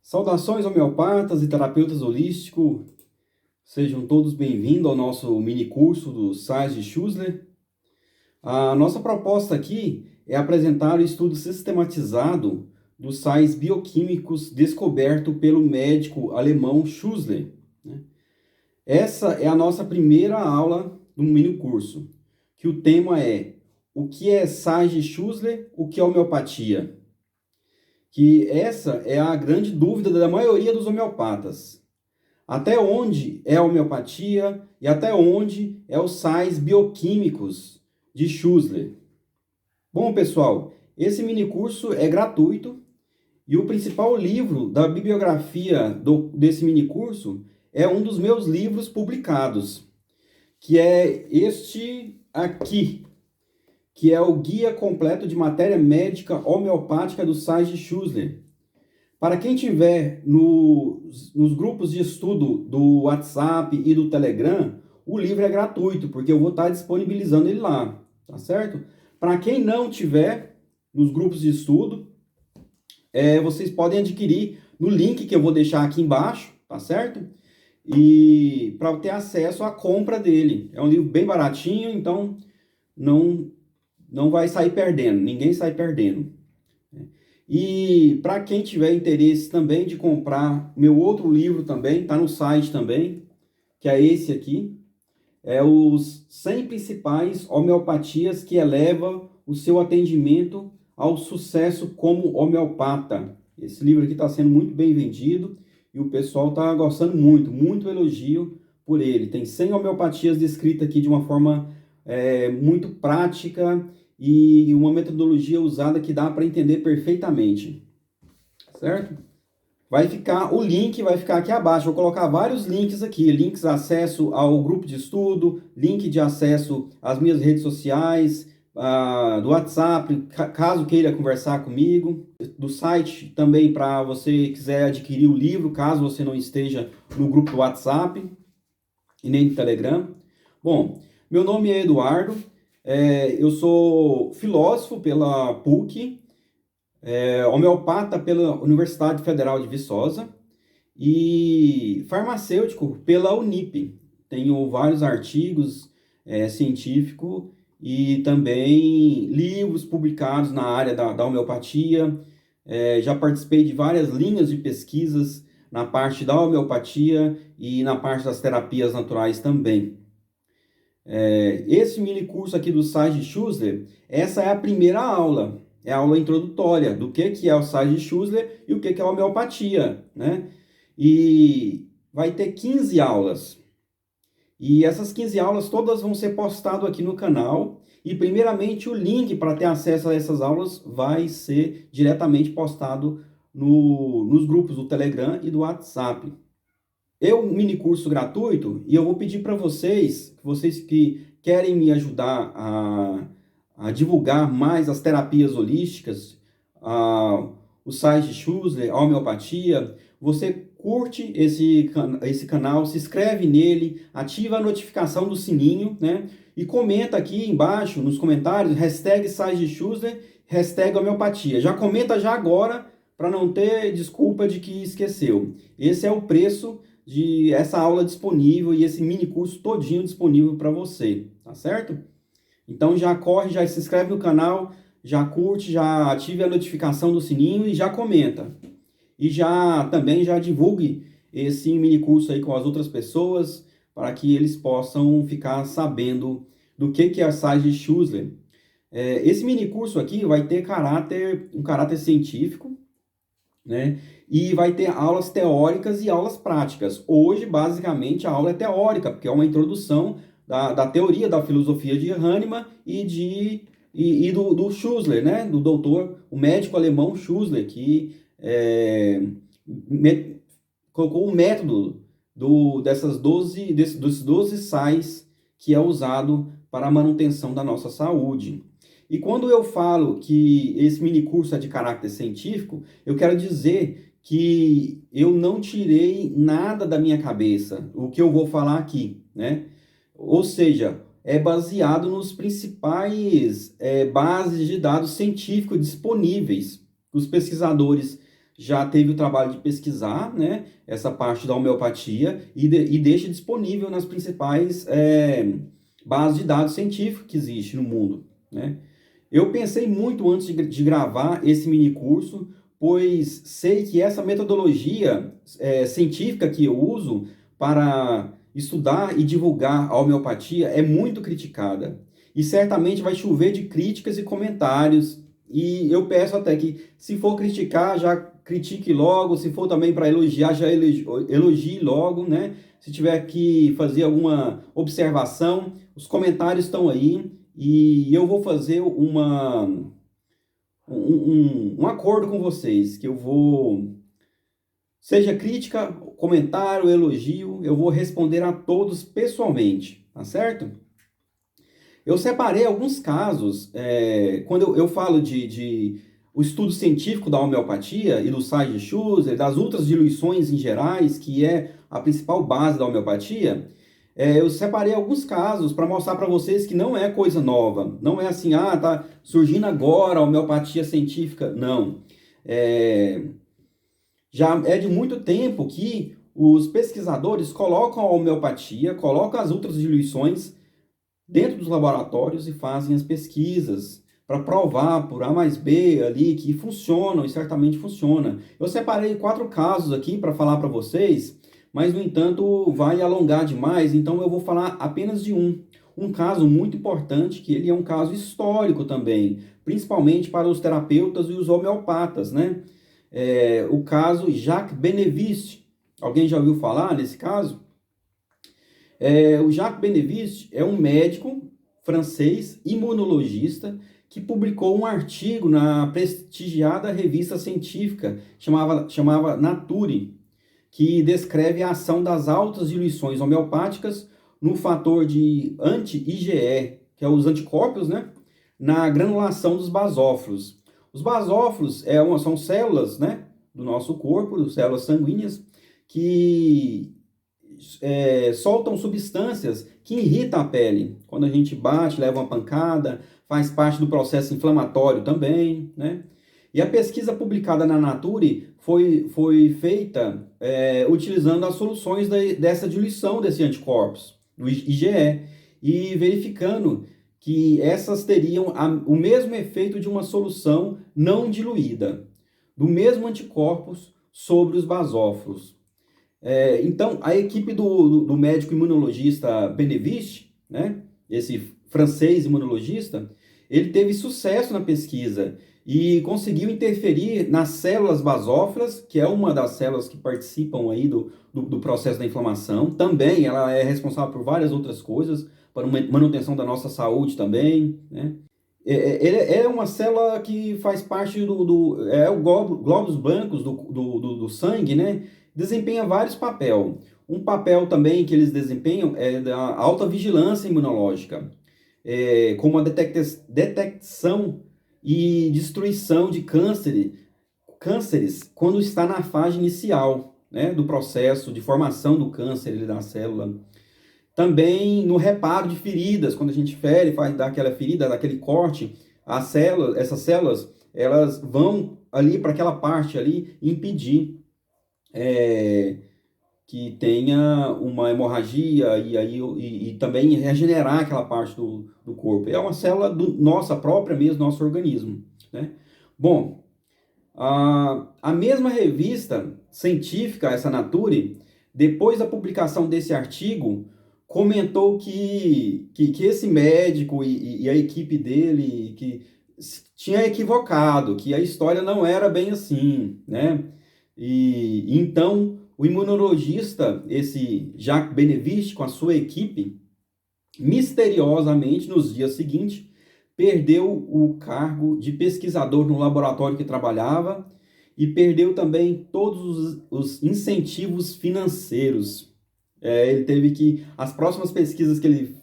Saudações homeopatas e terapeutas holísticos, sejam todos bem-vindos ao nosso mini curso do sais de Schussler. A nossa proposta aqui é apresentar o estudo sistematizado dos sais bioquímicos descoberto pelo médico alemão Schussler. Essa é a nossa primeira aula do mini curso, que o tema é o que é sais de Schussler, o que é homeopatia? Que essa é a grande dúvida da maioria dos homeopatas. Até onde é a homeopatia e até onde é os sais bioquímicos de Schussler? Bom, pessoal, esse mini curso é gratuito e o principal livro da bibliografia desse mini curso é um dos meus livros publicados, que é este aqui, que é o Guia Completo de Matéria Médica Homeopática dos sais de Schussler. Para quem tiver nos grupos de estudo do WhatsApp e do Telegram, o livro é gratuito, porque eu vou estar disponibilizando ele lá, tá certo? Para quem não tiver nos grupos de estudo, vocês podem adquirir no link que eu vou deixar aqui embaixo, tá certo? E para ter acesso à compra dele. É um livro bem baratinho, então não vai sair perdendo, ninguém sai perdendo. E para quem tiver interesse também de comprar meu outro livro também, está no site também, que é esse aqui, é os 100 principais homeopatias que elevam o seu atendimento ao sucesso como homeopata. Esse livro aqui está sendo muito bem vendido e o pessoal está gostando muito elogio por ele. Tem 100 homeopatias descritas aqui de uma forma muito prática e uma metodologia usada que dá para entender perfeitamente, certo? O link vai ficar aqui abaixo, vou colocar vários links aqui, links de acesso ao grupo de estudo, link de acesso às minhas redes sociais, do WhatsApp, caso queira conversar comigo, do site também para você quiser adquirir o livro, caso você não esteja no grupo do WhatsApp e nem do Telegram. Bom, meu nome é Eduardo, eu sou filósofo pela PUC, homeopata pela Universidade Federal de Viçosa e farmacêutico pela Unip. Tenho vários artigos científicos e também livros publicados na área da homeopatia. Já participei de várias linhas de pesquisas na parte da homeopatia e na parte das terapias naturais também. Esse mini curso aqui do sais de Schussler, essa é a primeira aula, é a aula introdutória do que é o sais de Schussler e o que é a homeopatia, né? E vai ter 15 aulas. E essas 15 aulas todas vão ser postadas aqui no canal. E primeiramente o link para ter acesso a essas aulas vai ser diretamente postado nos grupos do Telegram e do WhatsApp. É um mini curso gratuito e eu vou pedir para vocês que querem me ajudar a divulgar mais as terapias holísticas, os sais de Schussler, a homeopatia, você curte esse canal, se inscreve nele, ativa a notificação do sininho, né? E comenta aqui embaixo nos comentários, hashtag sais de Schussler, hashtag homeopatia. Já comenta já agora para não ter desculpa de que esqueceu. Esse é o preço de essa aula disponível e esse mini curso todinho disponível para você, tá certo? Então já corre, já se inscreve no canal, já curte, já ative a notificação do sininho e já comenta. E já divulgue esse mini curso aí com as outras pessoas para que eles possam ficar sabendo do que é a sais de Schussler. Esse mini curso aqui vai ter um caráter científico, né? E vai ter aulas teóricas e aulas práticas. Hoje, basicamente, a aula é teórica, porque é uma introdução da teoria da filosofia de Hahnemann e do Schussler, né? Do doutor, o médico alemão Schussler, que colocou o método dos 12 sais que é usado para a manutenção da nossa saúde. E quando eu falo que esse mini curso é de caráter científico, eu quero dizer que eu não tirei nada da minha cabeça, o que eu vou falar aqui, né? Ou seja, é baseado nos principais bases de dados científicos disponíveis que os pesquisadores já teve o trabalho de pesquisar, né, essa parte da homeopatia e deixa disponível nas principais bases de dados científicos que existe no mundo, né? Eu pensei muito antes de gravar esse mini curso, pois sei que essa metodologia científica que eu uso para estudar e divulgar a homeopatia é muito criticada. E certamente vai chover de críticas e comentários. E eu peço até que, se for criticar, já critique logo. Se for também para elogiar, já elogie logo, né? Se tiver que fazer alguma observação, os comentários estão aí. E eu vou fazer um acordo com vocês, que eu vou, seja crítica, comentário, elogio, eu vou responder a todos pessoalmente, tá certo? Eu separei alguns casos, quando eu falo o estudo científico da homeopatia e do Sage-Schuster, das outras diluições em gerais, que é a principal base da homeopatia, eu separei alguns casos para mostrar para vocês que não é coisa nova. Não é assim, tá surgindo agora a homeopatia científica. Não. Já é de muito tempo que os pesquisadores colocam a homeopatia, colocam as outras diluições dentro dos laboratórios e fazem as pesquisas para provar por A mais B ali que funcionam e certamente funciona. Eu separei 4 casos aqui para falar para vocês, mas no entanto vai alongar demais, então eu vou falar apenas de um. Um caso muito importante, que ele é um caso histórico também, principalmente para os terapeutas e os homeopatas, né? O caso Jacques Beneviste. Alguém já ouviu falar nesse caso? O Jacques Beneviste é um médico francês, imunologista, que publicou um artigo na prestigiada revista científica chamava Nature, que descreve a ação das altas diluições homeopáticas no fator de anti-IgE, que é os anticorpos, né, na granulação dos basófilos. Os basófilos são células, né, do nosso corpo, células sanguíneas, que soltam substâncias que irritam a pele. Quando a gente bate, leva uma pancada, faz parte do processo inflamatório também, né? E a pesquisa publicada na Nature foi feita utilizando as soluções dessa diluição desse anticorpos, do IgE, e verificando que essas teriam o mesmo efeito de uma solução não diluída, do mesmo anticorpos sobre os basófilos. Então, a equipe do médico imunologista Beneviste, né, esse francês imunologista, ele teve sucesso na pesquisa e conseguiu interferir nas células basófilas, que é uma das células que participam aí do processo da inflamação. Também ela é responsável por várias outras coisas, para manutenção da nossa saúde também, né? É uma célula que faz parte o glóbulos brancos do sangue, né? Desempenha vários papéis. Um papel também que eles desempenham é da alta vigilância imunológica, como a detecção e destruição de cânceres quando está na fase inicial, né, do processo de formação do câncer da célula. Também no reparo de feridas, quando a gente fere, dá aquela ferida, dá aquele corte, essas células, elas vão ali para aquela parte ali e impedir que tenha uma hemorragia e também regenerar aquela parte do corpo. É uma célula nossa própria mesmo, nosso organismo, né? Bom, a mesma revista científica, essa Nature, depois da publicação desse artigo, comentou que esse médico e a equipe dele que tinha equivocado, que a história não era bem assim, né? E então o imunologista, esse Jacques Beneviste, com a sua equipe, misteriosamente, nos dias seguintes, perdeu o cargo de pesquisador no laboratório que trabalhava e perdeu também todos os incentivos financeiros. Ele teve que, as próximas pesquisas que ele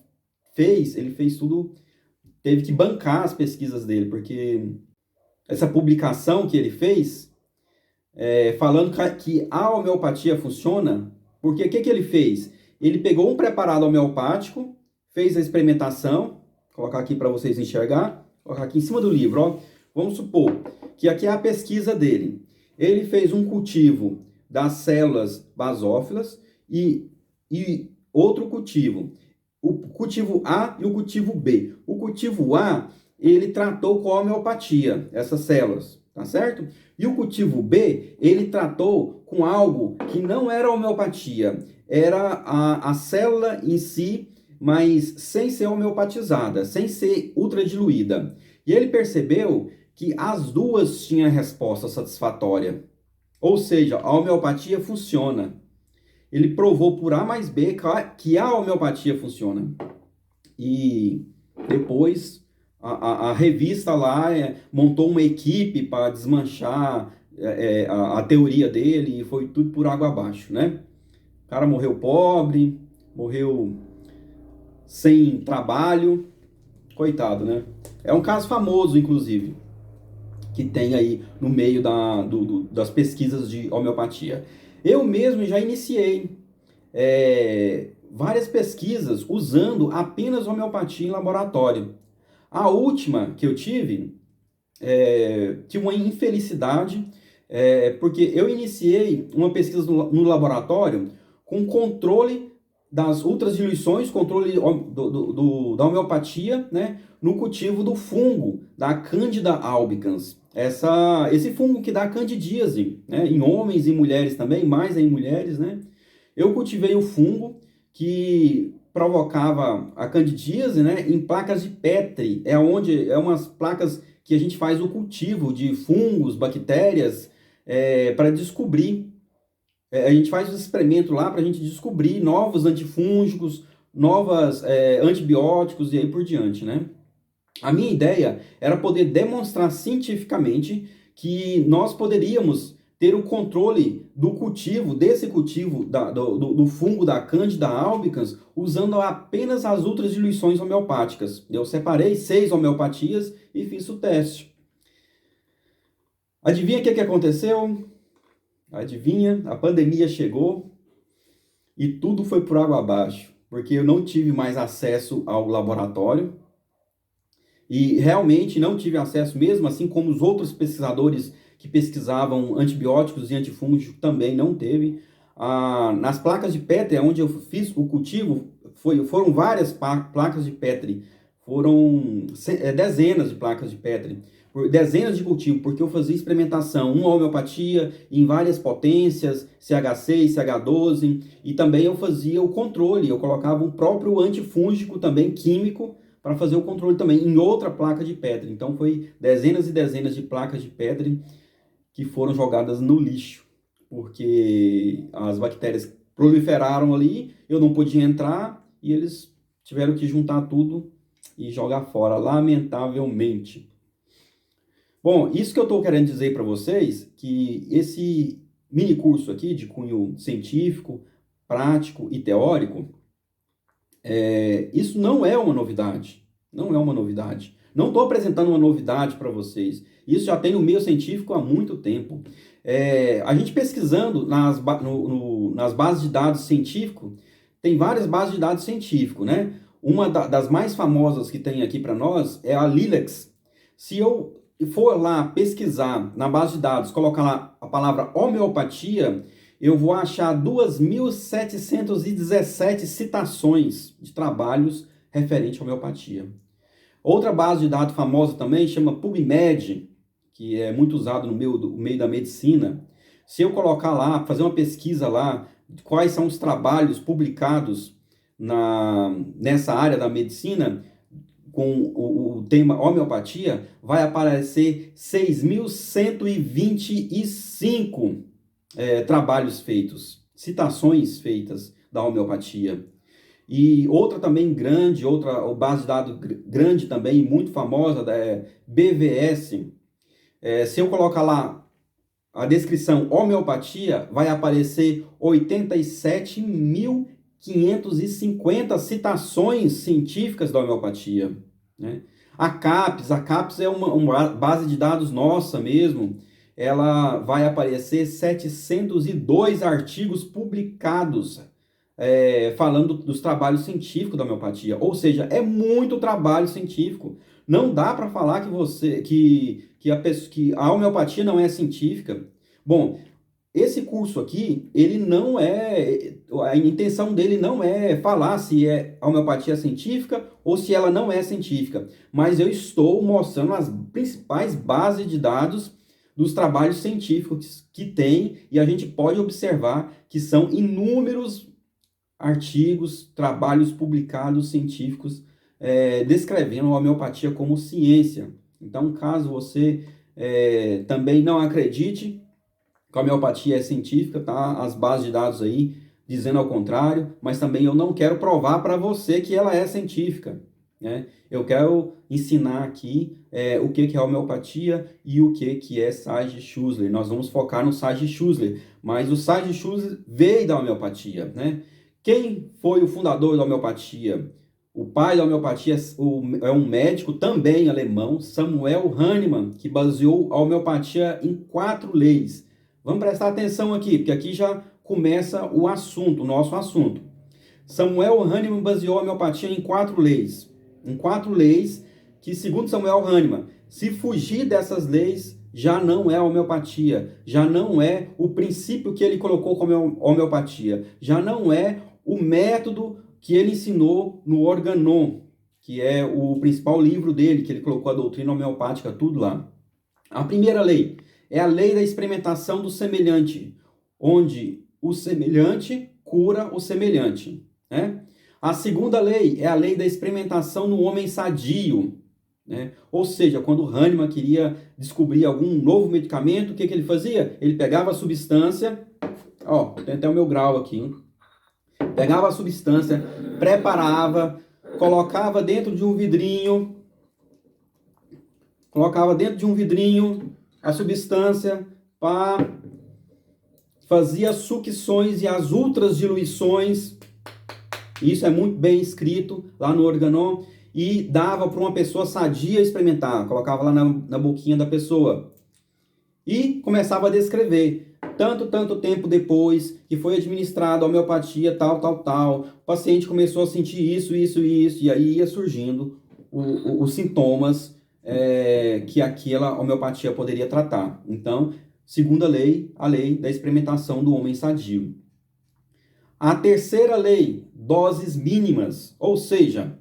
fez tudo, teve que bancar as pesquisas dele, porque essa publicação que ele fez, falando que a homeopatia funciona, porque o que ele fez? Ele pegou um preparado homeopático, fez a experimentação, vou colocar aqui para vocês enxergar, vou colocar aqui em cima do livro, ó. Vamos supor que aqui é a pesquisa dele. Ele fez um cultivo das células basófilas e outro cultivo. O cultivo A e o cultivo B. O cultivo A, ele tratou com a homeopatia, essas células, tá certo? E o cultivo B, ele tratou com algo que não era homeopatia, era a célula em si, mas sem ser homeopatizada, sem ser ultradiluída. E ele percebeu que as duas tinham resposta satisfatória. Ou seja, a homeopatia funciona. Ele provou por A mais B que a homeopatia funciona. E depois a revista lá montou uma equipe para desmanchar a teoria dele e foi tudo por água abaixo, né? O cara morreu pobre, morreu sem trabalho, coitado, né? É um caso famoso, inclusive, que tem aí no meio das pesquisas de homeopatia. Eu mesmo já iniciei várias pesquisas usando apenas homeopatia em laboratório. A última que eu tive uma infelicidade, porque eu iniciei uma pesquisa no laboratório com controle das ultradiluições, controle da homeopatia, né, no cultivo do fungo, da Candida albicans. Esse fungo que dá candidíase, né, em homens e mulheres também, mais em mulheres, né? Eu cultivei o fungo que provocava a candidíase, né, em placas de Petri, onde umas placas que a gente faz o cultivo de fungos, bactérias, para descobrir. A gente faz os experimentos lá para a gente descobrir novos antifúngicos, novos antibióticos e aí por diante, né? A minha ideia era poder demonstrar cientificamente que nós poderíamos ter o controle do cultivo, desse cultivo do fungo da Candida albicans, usando apenas as ultradiluições homeopáticas. Eu separei 6 homeopatias e fiz o teste. Adivinha o que aconteceu? Adivinha? A pandemia chegou e tudo foi por água abaixo, porque eu não tive mais acesso ao laboratório e realmente não tive acesso mesmo, assim como os outros pesquisadores que pesquisavam antibióticos e antifúngicos também não teve. Nas placas de Petri, onde eu fiz o cultivo, foram várias placas de Petri, foram dezenas de placas de Petri, dezenas de cultivos, porque eu fazia experimentação, uma homeopatia em várias potências, CH6, CH12, e também eu fazia o controle, eu colocava um próprio antifúngico também químico, para fazer o controle também em outra placa de Petri. Então foi dezenas e dezenas de placas de Petri que foram jogadas no lixo, porque as bactérias proliferaram ali, eu não podia entrar e eles tiveram que juntar tudo e jogar fora, lamentavelmente. Bom, isso que eu estou querendo dizer para vocês, que esse mini curso aqui de cunho científico, prático e teórico, isso não é uma novidade. Não é uma novidade. Não estou apresentando uma novidade para vocês. Isso já tem no meio científico há muito tempo. A gente pesquisando nas bases de dados científicos, tem várias bases de dados científicos, né? Uma das mais famosas que tem aqui para nós é a Lilex. Se eu for lá pesquisar na base de dados, colocar lá a palavra homeopatia, eu vou achar 2.717 citações de trabalhos referentes à homeopatia. Outra base de dados famosa também chama PubMed, que é muito usado no meio da medicina. Se eu colocar lá, fazer uma pesquisa lá, de quais são os trabalhos publicados nessa área da medicina, com o tema homeopatia, vai aparecer 6.125 trabalhos feitos, citações feitas da homeopatia. E outra também grande, outra base de dados grande também, muito famosa, da BVS. Se eu colocar lá a descrição homeopatia, vai aparecer 87.550 citações científicas da homeopatia, né? A CAPES é uma base de dados nossa mesmo, ela vai aparecer 702 artigos publicados falando dos trabalhos científicos da homeopatia, ou seja, é muito trabalho científico. Não dá para falar que a homeopatia não é científica. Bom, esse curso aqui, ele não é, a intenção dele não é falar se a homeopatia científica ou se ela não é científica, mas eu estou mostrando as principais bases de dados dos trabalhos científicos que tem, e a gente pode observar que são inúmeros artigos, trabalhos publicados científicos descrevendo a homeopatia como ciência. Então, caso você também não acredite que a homeopatia é científica, tá? As bases de dados aí dizendo ao contrário, mas também eu não quero provar para você que ela é científica, né? Eu quero ensinar aqui o que é homeopatia e o que é Sage-Schussler. Nós vamos focar no Sage-Schussler, mas o Sage-Schussler veio da homeopatia, né? Quem foi o fundador da homeopatia? O pai da homeopatia é um médico também alemão, Samuel Hahnemann, que baseou a homeopatia em 4 leis. Vamos prestar atenção aqui, porque aqui já começa o assunto, o nosso assunto. Samuel Hahnemann baseou a homeopatia em 4 leis. Em 4 leis que, segundo Samuel Hahnemann, se fugir dessas leis, já não é homeopatia, já não é o princípio que ele colocou como homeopatia, já não é o método que ele ensinou no Organon, que é o principal livro dele, que ele colocou a doutrina homeopática, tudo lá. A primeira lei é a lei da experimentação do semelhante, onde o semelhante cura o semelhante, né? A segunda lei é a lei da experimentação no homem sadio, né? Ou seja, quando Hahnemann queria descobrir algum novo medicamento, o que ele fazia? Ele pegava a substância, ó, tem até o meu grau aqui, hein? Pegava a substância, preparava, colocava dentro de um vidrinho, a substância, fazia sucções e as outras diluições, isso é muito bem escrito lá no Organon, e dava para uma pessoa sadia experimentar, colocava lá na boquinha da pessoa, e começava a descrever. Tanto tempo depois que foi administrada a homeopatia, tal, o paciente começou a sentir isso, e aí ia surgindo os sintomas que aquela homeopatia poderia tratar. Então, segunda lei, a lei da experimentação do homem sadio. A terceira lei, doses mínimas, ou seja,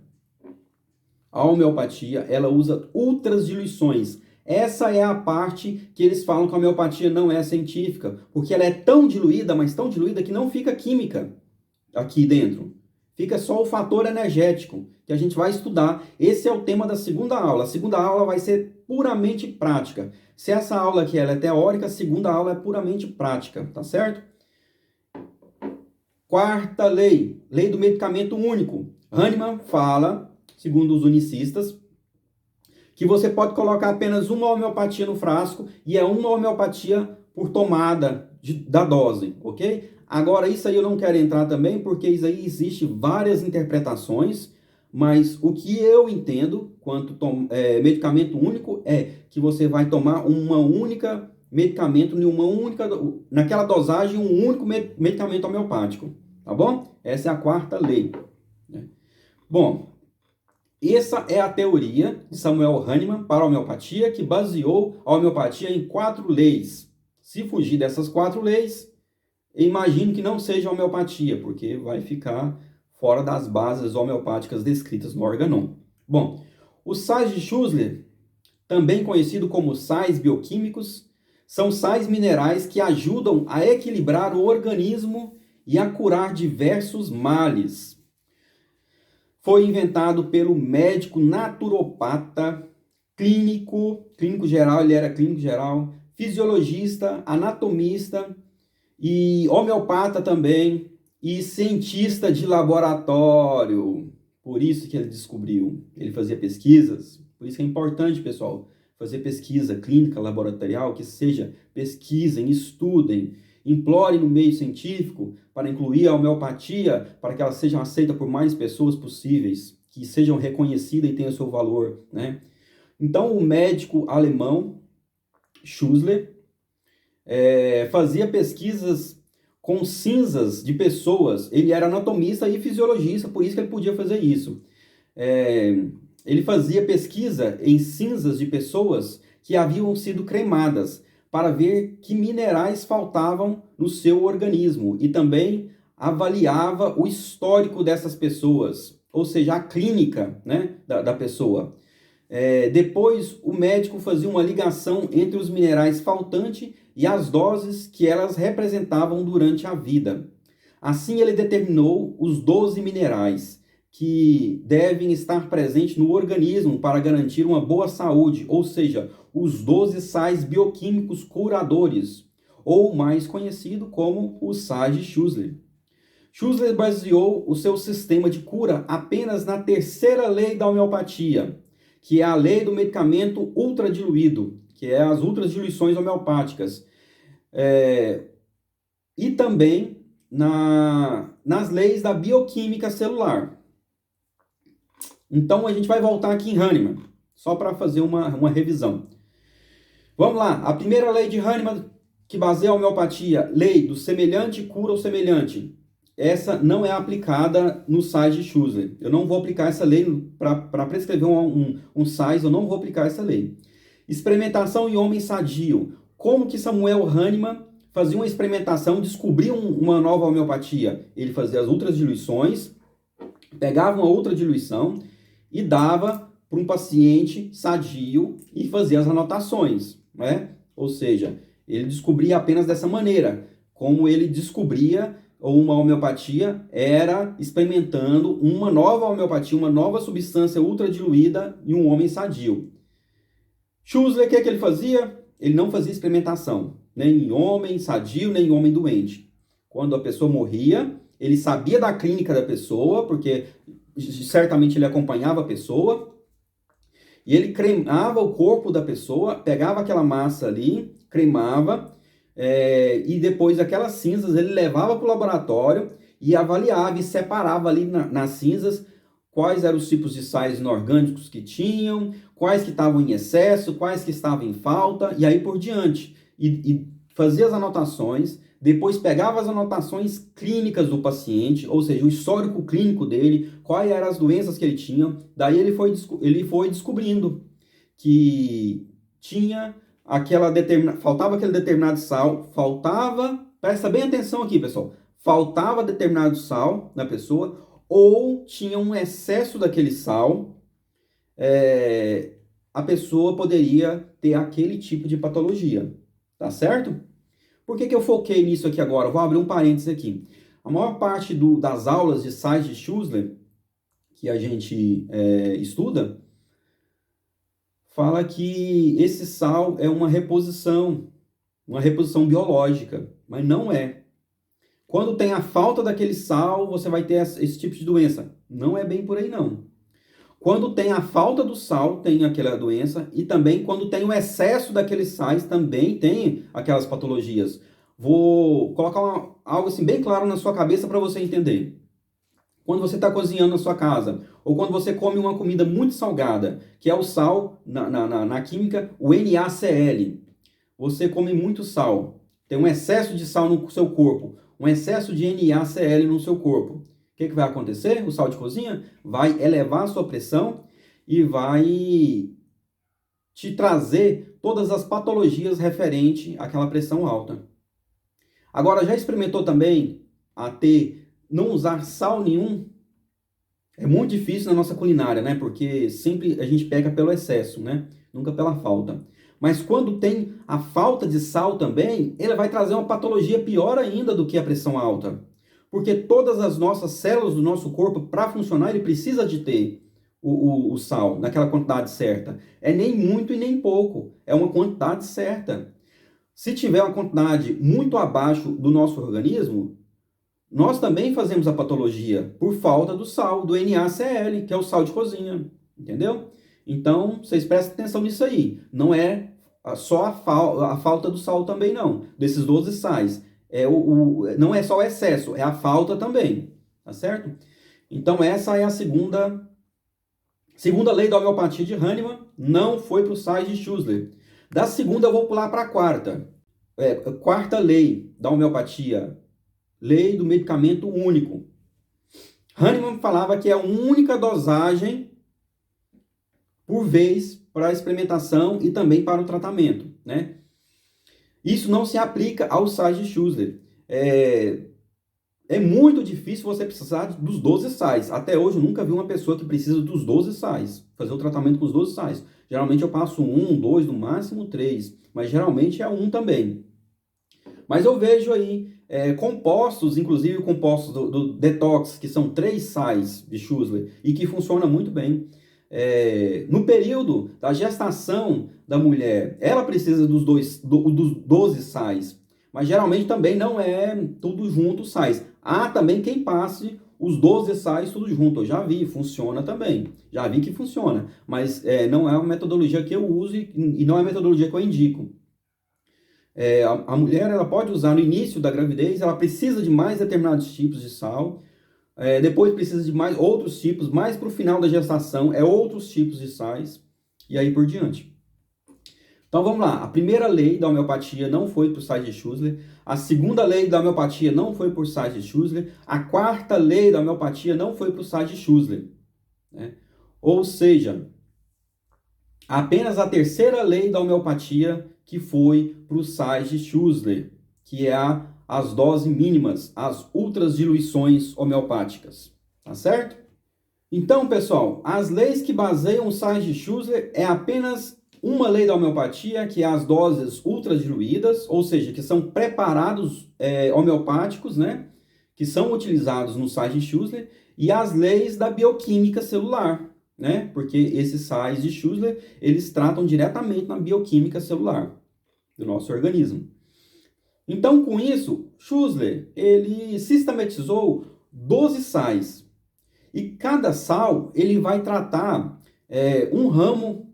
a homeopatia, ela usa outras diluições. Essa é a parte que eles falam que a homeopatia não é científica, porque ela é tão diluída, mas tão diluída que não fica química aqui dentro. Fica só o fator energético, que a gente vai estudar. Esse é o tema da segunda aula. A segunda aula vai ser puramente prática. Se essa aula aqui ela é teórica, a segunda aula é puramente prática, tá certo? Quarta lei, lei do medicamento único. Hahnemann fala, segundo os unicistas, que você pode colocar apenas uma homeopatia no frasco e é uma homeopatia por tomada da dose, ok? Agora, isso aí eu não quero entrar também, porque isso aí existe várias interpretações, mas o que eu entendo quanto medicamento único é que você vai tomar uma única medicamento, naquela dosagem, um único medicamento homeopático, tá bom? Essa é a quarta lei, né? Bom, essa é a teoria de Samuel Hahnemann para a homeopatia, que baseou a homeopatia em 4 leis. Se fugir dessas 4 leis, imagino que não seja homeopatia, porque vai ficar fora das bases homeopáticas descritas no Organon. Bom, os sais de Schussler, também conhecido como sais bioquímicos, são sais minerais que ajudam a equilibrar o organismo e a curar diversos males. Foi inventado pelo médico naturopata, clínico geral, ele era clínico geral, fisiologista, anatomista e homeopata também, e cientista de laboratório. Por isso que ele descobriu, ele fazia pesquisas, por isso que é importante, pessoal, fazer pesquisa clínica, laboratorial, que seja pesquisem, estudem, implore no meio científico para incluir a homeopatia, para que ela seja aceita por mais pessoas possíveis, que sejam reconhecidas e tenham seu valor, né? Então, o médico alemão, Schussler, fazia pesquisas com cinzas de pessoas. Ele era anatomista e fisiologista, por isso que ele podia fazer isso. Ele fazia pesquisa em cinzas de pessoas que haviam sido cremadas, para ver que minerais faltavam no seu organismo e também avaliava o histórico dessas pessoas, ou seja, a clínica, né, da pessoa. Depois, o médico fazia uma ligação entre os minerais faltantes e as doses que elas representavam durante a vida. Assim, ele determinou os 12 minerais que devem estar presentes no organismo para garantir uma boa saúde, ou seja, os 12 sais bioquímicos curadores, ou mais conhecido como os sais de Schussler. Schussler baseou o seu sistema de cura apenas na terceira lei da homeopatia, que é a lei do medicamento ultradiluído, que é as ultradiluições homeopáticas, e também nas leis da bioquímica celular. Então, a gente vai voltar aqui em Hahnemann, só para fazer uma revisão. Vamos lá, a primeira lei de Hahnemann, que baseia a homeopatia, lei do semelhante cura o semelhante. Essa não é aplicada no sais de Schussler. Eu não vou aplicar essa lei para prescrever um sais, eu não vou aplicar essa lei. Experimentação em homem sadio. Como que Samuel Hahnemann fazia uma experimentação, descobria uma nova homeopatia? Ele fazia as ultradiluições, pegava uma ultradiluição e dava para um paciente sadio e fazia as anotações, né? Ou seja, ele descobria apenas dessa maneira. Como ele descobria uma homeopatia, era experimentando uma nova homeopatia, uma nova substância ultradiluída em um homem sadio. Schussler, o que ele fazia? Ele não fazia experimentação, nem em homem sadio, nem em homem doente. Quando a pessoa morria, ele sabia da clínica da pessoa, porque certamente ele acompanhava a pessoa, e ele cremava o corpo da pessoa, pegava aquela massa ali, cremava, e depois aquelas cinzas ele levava para o laboratório e avaliava e separava ali nas cinzas quais eram os tipos de sais inorgânicos que tinham, quais que estavam em excesso, quais que estavam em falta, e aí por diante. E fazia as anotações, depois pegava as anotações clínicas do paciente, ou seja, o histórico clínico dele, quais eram as doenças que ele tinha, daí ele foi descobrindo que tinha faltava aquele determinado sal, presta bem atenção aqui, pessoal, faltava determinado sal na pessoa, ou tinha um excesso daquele sal, a pessoa poderia ter aquele tipo de patologia, tá certo? Por que eu foquei nisso aqui agora? Eu vou abrir um parênteses aqui. A maior parte das aulas de sais de Schussler, que a gente estuda, fala que esse sal é uma reposição biológica, mas não é. Quando tem a falta daquele sal, você vai ter esse tipo de doença. Não é bem por aí, não. Quando tem a falta do sal, tem aquela doença, e também quando tem o excesso daqueles sais, também tem aquelas patologias. Vou colocar algo assim bem claro na sua cabeça para você entender. Quando você está cozinhando na sua casa, ou quando você come uma comida muito salgada, que é o sal, na química, o NaCl. Você come muito sal, tem um excesso de sal no seu corpo, um excesso de NaCl no seu corpo. O que vai acontecer? O sal de cozinha vai elevar a sua pressão e vai te trazer todas as patologias referentes àquela pressão alta. Agora, já experimentou também não usar sal nenhum? É muito difícil na nossa culinária, né? Porque sempre a gente peca pelo excesso, né? Nunca pela falta. Mas quando tem a falta de sal também, ele vai trazer uma patologia pior ainda do que a pressão alta. Porque todas as nossas células do nosso corpo, para funcionar, ele precisa de ter o sal naquela quantidade certa. É nem muito e nem pouco. É uma quantidade certa. Se tiver uma quantidade muito abaixo do nosso organismo, nós também fazemos a patologia por falta do sal, do NaCl, que é o sal de cozinha. Entendeu? Então, vocês prestem atenção nisso aí. Não é só a falta do sal também, não. Desses 12 sais. Não é só o excesso, é a falta também. Tá certo? Então, essa é a segunda lei da homeopatia de Hahnemann. Não foi para os sais de Schussler. Da segunda, eu vou pular para a quarta. Quarta lei da homeopatia. Lei do medicamento único. Hahnemann falava que é a única dosagem por vez para a experimentação e também para o tratamento, né? Isso não se aplica aos sais de Schussler. É muito difícil você precisar dos 12 sais. Até hoje eu nunca vi uma pessoa que precisa dos 12 sais, fazer o tratamento com os 12 sais. Geralmente eu passo 1, 2, no máximo 3, mas geralmente é 1 também. Mas eu vejo aí compostos, inclusive compostos do detox, que são 3 sais de Schussler e que funciona muito bem. No período da gestação da mulher, ela precisa dos 12 sais, mas geralmente também não é tudo junto sais. Há também quem passe os 12 sais tudo junto. Eu já vi, funciona também. Já vi que funciona, mas não é uma metodologia que eu uso e não é a metodologia que eu indico. A mulher ela pode usar no início da gravidez, ela precisa de mais determinados tipos de sal, depois precisa de mais outros tipos, mais para o final da gestação outros tipos de sais, e aí por diante. Então vamos lá, a primeira lei da homeopatia não foi por sais de Schussler, a segunda lei da homeopatia não foi por sais de Schussler, a quarta lei da homeopatia não foi por sais de Schussler, né? Ou seja, apenas a terceira lei da homeopatia que foi para os sais de Schussler, que é as doses mínimas, as ultradiluições homeopáticas, tá certo? Então, pessoal, as leis que baseiam os sais de Schussler é apenas uma lei da homeopatia, que é as doses ultradiluídas, ou seja, que são preparados homeopáticos, né, que são utilizados no sais de Schussler, e as leis da bioquímica celular, né, porque esses sais de Schussler, eles tratam diretamente na bioquímica celular do nosso organismo. Então, com isso, Schussler, ele sistematizou 12 sais, e cada sal, ele vai tratar um ramo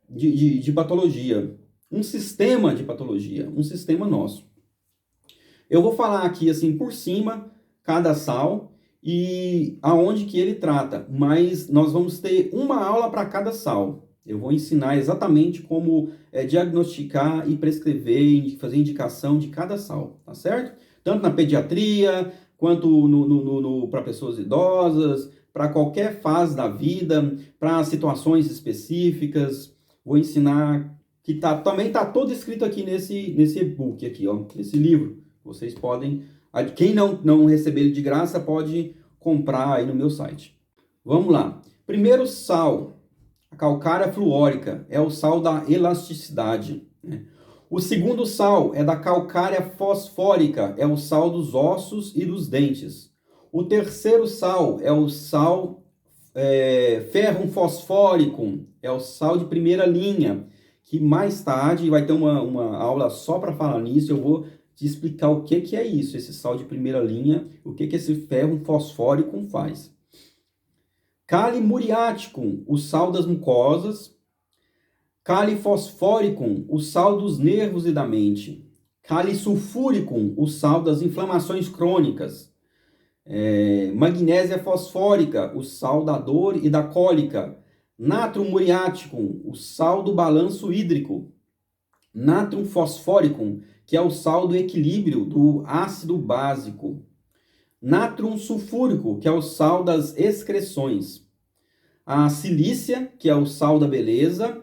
de patologia, um sistema de patologia, um sistema nosso. Eu vou falar aqui, assim, por cima, cada sal e aonde que ele trata, mas nós vamos ter uma aula para cada sal. Eu vou ensinar exatamente como diagnosticar e prescrever e fazer indicação de cada sal, tá certo? Tanto na pediatria, quanto para pessoas idosas, para qualquer fase da vida, para situações específicas. Vou ensinar, que também está todo escrito aqui nesse e-book aqui, ó, nesse livro. Vocês podem, quem não receber ele de graça, pode comprar aí no meu site. Vamos lá. Primeiro sal, a calcária fluórica, é o sal da elasticidade, né? O segundo sal é da calcária fosfórica, é o sal dos ossos e dos dentes. O terceiro sal é o sal ferrum fosfóricum, é o sal de primeira linha, que mais tarde vai ter uma aula só para falar nisso. Eu vou te explicar o que é isso, esse sal de primeira linha, o que esse ferrum fosfóricum faz. Kali muriaticum, o sal das mucosas. Kali fosfóricum, o sal dos nervos e da mente. Kali sulfúricum, o sal das inflamações crônicas. Magnésia fosfórica, o sal da dor e da cólica. Natrum muriaticum, o sal do balanço hídrico. Natrum fosfóricum, que é o sal do equilíbrio do ácido básico. Natrum sulfúrico, que é o sal das excreções. A silícia, que é o sal da beleza.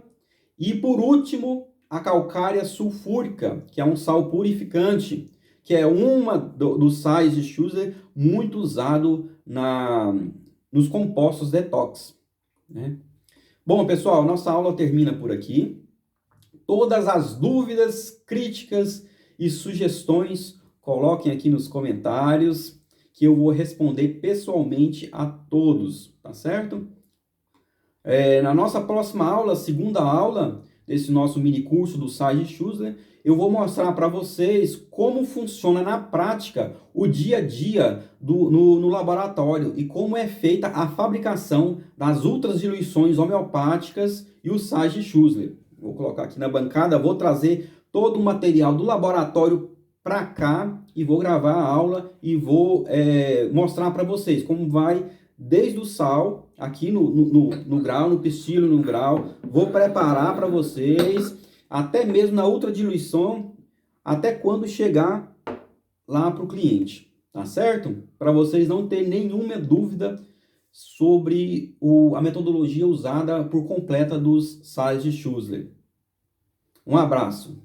E por último, a calcária sulfúrica, que é um sal purificante, que é uma dos sais de Schussler muito usado nos compostos detox, né? Bom, pessoal, nossa aula termina por aqui. Todas as dúvidas, críticas e sugestões, coloquem aqui nos comentários, que eu vou responder pessoalmente a todos, tá certo? Na nossa próxima aula, segunda aula desse nosso mini curso do sais de Schussler, eu vou mostrar para vocês como funciona na prática o dia a dia no laboratório e como é feita a fabricação das ultradiluições homeopáticas e os sais de Schussler. Vou colocar aqui na bancada, vou trazer todo o material do laboratório para cá e vou gravar a aula e vou mostrar para vocês como vai desde o sal, aqui no grau, no pistilo, no grau. Vou preparar para vocês, até mesmo na ultradiluição, até quando chegar lá para o cliente, tá certo? Para vocês não terem nenhuma dúvida sobre a metodologia usada por completa dos sais de Schussler. Um abraço.